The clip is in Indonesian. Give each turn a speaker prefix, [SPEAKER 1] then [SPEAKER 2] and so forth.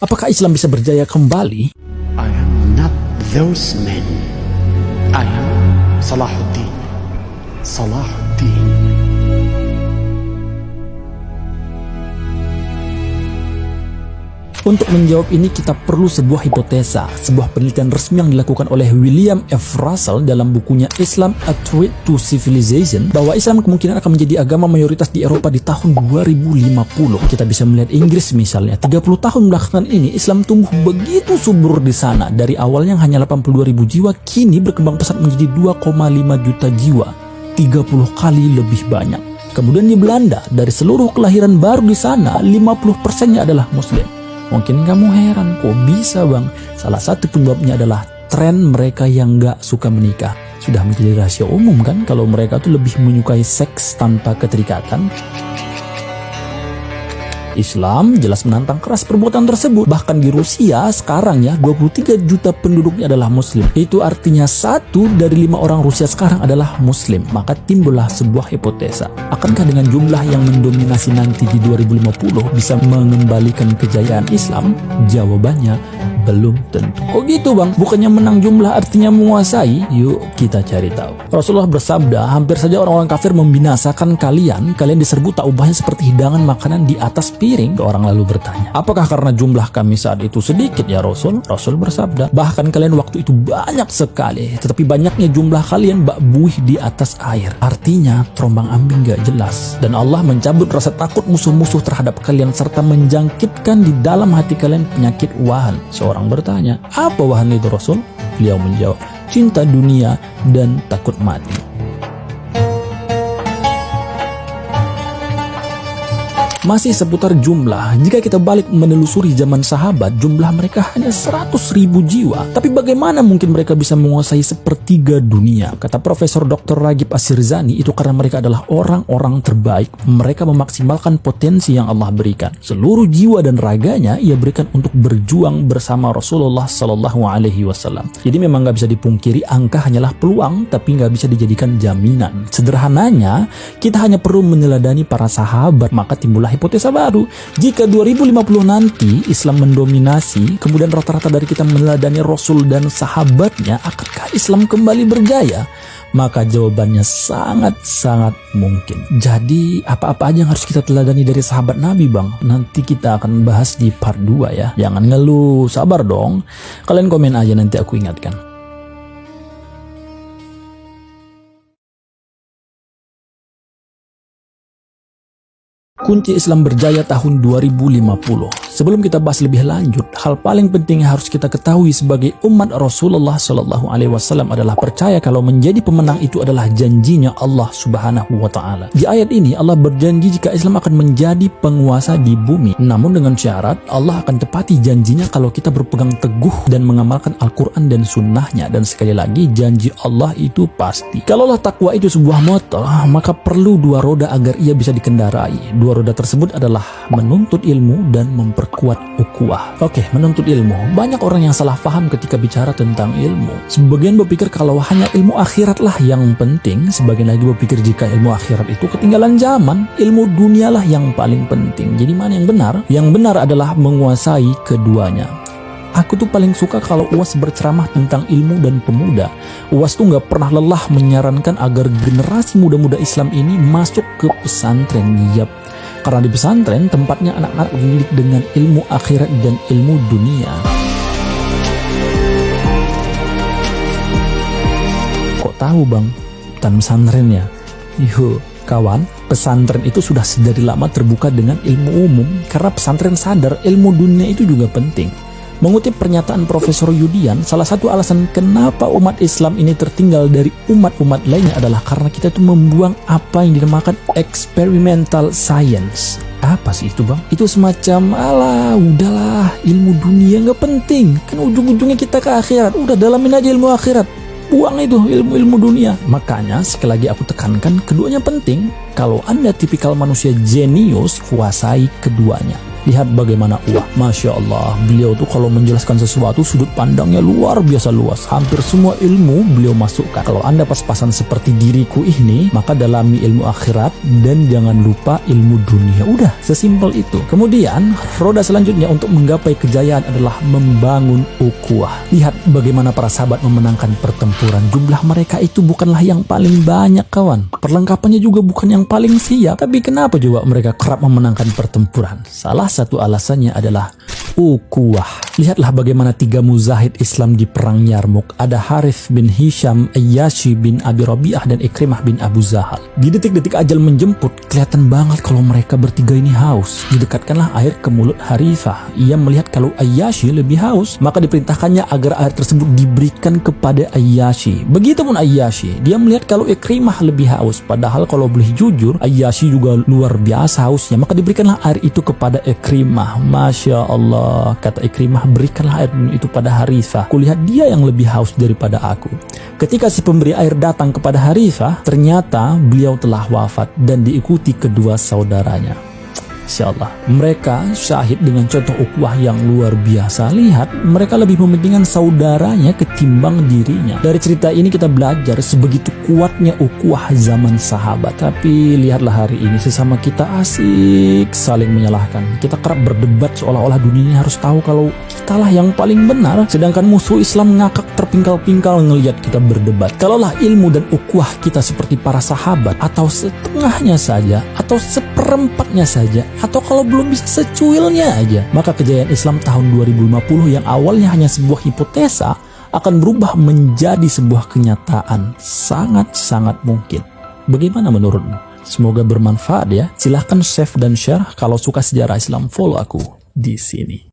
[SPEAKER 1] Apakah Islam bisa berjaya kembali?
[SPEAKER 2] I am not those men. I am Salahuddin. Salahuddin.
[SPEAKER 1] Untuk menjawab ini kita perlu sebuah hipotesa, sebuah penelitian resmi yang dilakukan oleh William F. Russell dalam bukunya Islam A Threat to Civilization, bahwa Islam kemungkinan akan menjadi agama mayoritas di Eropa di tahun 2050. Kita bisa melihat Inggris misalnya, 30 tahun belakangan ini Islam tumbuh begitu subur di sana. Dari awalnya hanya 82.000 jiwa, kini berkembang pesat menjadi 2,5 juta jiwa, 30 kali lebih banyak. Kemudian di Belanda, dari seluruh kelahiran baru di sana, 50%-nya adalah Muslim. Mungkin kamu heran, kok bisa bang? Salah satu penyebabnya adalah tren mereka yang gak suka menikah. Sudah menjadi rahasia umum kan, kalau mereka tuh lebih menyukai seks tanpa keterikatan. Islam jelas menantang keras perbuatan tersebut. Bahkan di Rusia sekarang ya 23 juta penduduknya adalah Muslim. Itu artinya 1 dari 5 orang Rusia sekarang adalah Muslim. Maka timbullah sebuah hipotesa. Akankah dengan jumlah yang mendominasi nanti di 2050 bisa mengembalikan kejayaan Islam? Jawabannya belum tentu. Oh gitu bang, bukannya menang jumlah artinya menguasai? Yuk kita cari tahu. Rasulullah bersabda, hampir saja orang-orang kafir membinasakan kalian diserbu tak ubahnya seperti hidangan makanan di atas piring. Orang lalu bertanya, apakah karena jumlah kami saat itu sedikit ya Rasul? Rasul bersabda, bahkan kalian waktu itu banyak sekali, tetapi banyaknya jumlah kalian bak buih di atas air. Artinya terombang ambing gak jelas. Dan Allah mencabut rasa takut musuh-musuh terhadap kalian serta menjangkitkan di dalam hati kalian penyakit wahan. Seorang bertanya, apa wahan itu Rasul? Beliau menjawab, cinta dunia dan takut mati. Masih seputar jumlah, jika kita balik menelusuri zaman sahabat, jumlah mereka hanya 100.000 jiwa. Tapi bagaimana mungkin mereka bisa menguasai sepertiga dunia? Kata Profesor Dr. Ragib Asirzani, itu karena mereka adalah orang-orang terbaik. Mereka memaksimalkan potensi yang Allah berikan. Seluruh jiwa dan raganya ia berikan untuk berjuang bersama Rasulullah Sallallahu Alaihi Wasallam. Jadi memang nggak bisa dipungkiri, angka hanyalah peluang, tapi nggak bisa dijadikan jaminan. Sederhananya, kita hanya perlu meneladani para sahabat, maka timbullah hipotesa baru. Jika 2050 nanti Islam mendominasi, kemudian rata-rata dari kita meneladani Rasul dan sahabatnya, akankah Islam kembali berjaya? Maka jawabannya sangat-sangat mungkin. Jadi apa-apa aja yang harus kita teladani dari sahabat Nabi bang? Nanti kita akan bahas di part 2 ya. Jangan ngeluh, sabar dong. Kalian komen aja, nanti aku ingatkan. Kunci Islam berjaya tahun 2050. Sebelum kita bahas lebih lanjut, hal paling penting yang harus kita ketahui sebagai umat Rasulullah Sallallahu Alaihi Wasallam adalah percaya kalau menjadi pemenang itu adalah janjinya Allah Subhanahu Wa Taala. Di ayat ini Allah berjanji jika Islam akan menjadi penguasa di bumi. Namun dengan syarat Allah akan tepati janjinya kalau kita berpegang teguh dan mengamalkan Al-Quran dan Sunnahnya. Dan sekali lagi, janji Allah itu pasti. Kalaulah takwa itu sebuah motor, maka perlu 2 roda agar ia bisa dikendarai. 2 roda tersebut adalah menuntut ilmu dan memperkuat ukhuwah. Oke, menuntut ilmu. Banyak orang yang salah paham ketika bicara tentang ilmu. Sebagian berpikir kalau hanya ilmu akhiratlah yang penting. Sebagian lagi berpikir jika ilmu akhirat itu ketinggalan zaman, ilmu dunialah yang paling penting. Jadi mana yang benar? Yang benar adalah menguasai keduanya. Aku tuh paling suka kalau UAS berceramah tentang ilmu dan pemuda. UAS tuh gak pernah lelah menyarankan agar generasi muda-muda Islam ini masuk ke pesantren. Yap, karena di pesantren tempatnya anak-anak dididik dengan ilmu akhirat dan ilmu dunia. Kok tahu bang? Bukan pesantren ya? Yuh, kawan, pesantren itu sudah dari lama terbuka dengan ilmu umum. Karena pesantren sadar ilmu dunia itu juga penting. Mengutip pernyataan Profesor Yudian, salah satu alasan kenapa umat Islam ini tertinggal dari umat-umat lainnya adalah karena kita tuh membuang apa yang dinamakan experimental science. Apa sih itu bang? Itu semacam, udahlah, ilmu dunia nggak penting. Kan ujung-ujungnya kita ke akhirat. Udah dalamin aja ilmu akhirat. Buang itu ilmu-ilmu dunia. Makanya sekali lagi aku tekankan, keduanya penting. Kalau Anda tipikal manusia jenius, kuasai keduanya. Lihat bagaimana Uwah. Masya Allah, beliau tuh kalau menjelaskan sesuatu sudut pandangnya luar biasa luas. Hampir semua ilmu beliau masukkan. Kalau Anda pas-pasan seperti diriku ini, maka dalami ilmu akhirat dan jangan lupa ilmu dunia. Udah, sesimpel itu. Kemudian, roda selanjutnya untuk menggapai kejayaan adalah membangun ukhuwah. Lihat bagaimana para sahabat memenangkan pertempuran. Jumlah mereka itu bukanlah yang paling banyak, kawan. Perlengkapannya juga bukan yang paling siap. Tapi kenapa juga mereka kerap memenangkan pertempuran? Salah satu alasannya adalah ukhuwah. Lihatlah bagaimana 3 muzahid Islam di perang Yarmuk. Ada Harith bin Hisham, Ayyashi bin Abi Rabi'ah, dan Ikrimah bin Abu Zahal. Di detik-detik ajal menjemput, kelihatan banget kalau mereka bertiga ini haus. Didekatkanlah air ke mulut Harithah. Ia melihat kalau Ayyashi lebih haus, maka diperintahkannya agar air tersebut diberikan kepada Ayyashi. Begitupun Ayyashi, dia melihat kalau Ikrimah lebih haus. Padahal kalau boleh jujur, Ayyashi juga luar biasa hausnya. Maka diberikanlah air itu kepada Ikrimah. Masya Allah, kata Ikrimah, berikanlah air itu pada Harithah. Kulihat dia yang lebih haus daripada aku. Ketika si pemberi air datang kepada Harithah, ternyata beliau telah wafat dan diikuti kedua saudaranya. Insya Allah, mereka syahid dengan contoh ukhuwah yang luar biasa. Lihat, mereka lebih mementingkan saudaranya ketimbang dirinya. Dari cerita ini kita belajar sebegitu kuatnya ukhuwah zaman sahabat. Tapi lihatlah hari ini, sesama kita asik saling menyalahkan. Kita kerap berdebat seolah-olah dunia ini harus tahu kalau kitalah yang paling benar. Sedangkan musuh Islam ngakak terpingkal-pingkal ngelihat kita berdebat. Kalaulah ilmu dan ukhuwah kita seperti para sahabat, atau setengahnya saja, atau seperempatnya saja, atau kalau belum bisa secuilnya aja, maka kejayaan Islam tahun 2050 yang awalnya hanya sebuah hipotesa akan berubah menjadi sebuah kenyataan. Sangat-sangat mungkin. Bagaimana menurutmu? Semoga bermanfaat ya. Silahkan save dan share. Kalau suka sejarah Islam, follow aku di sini.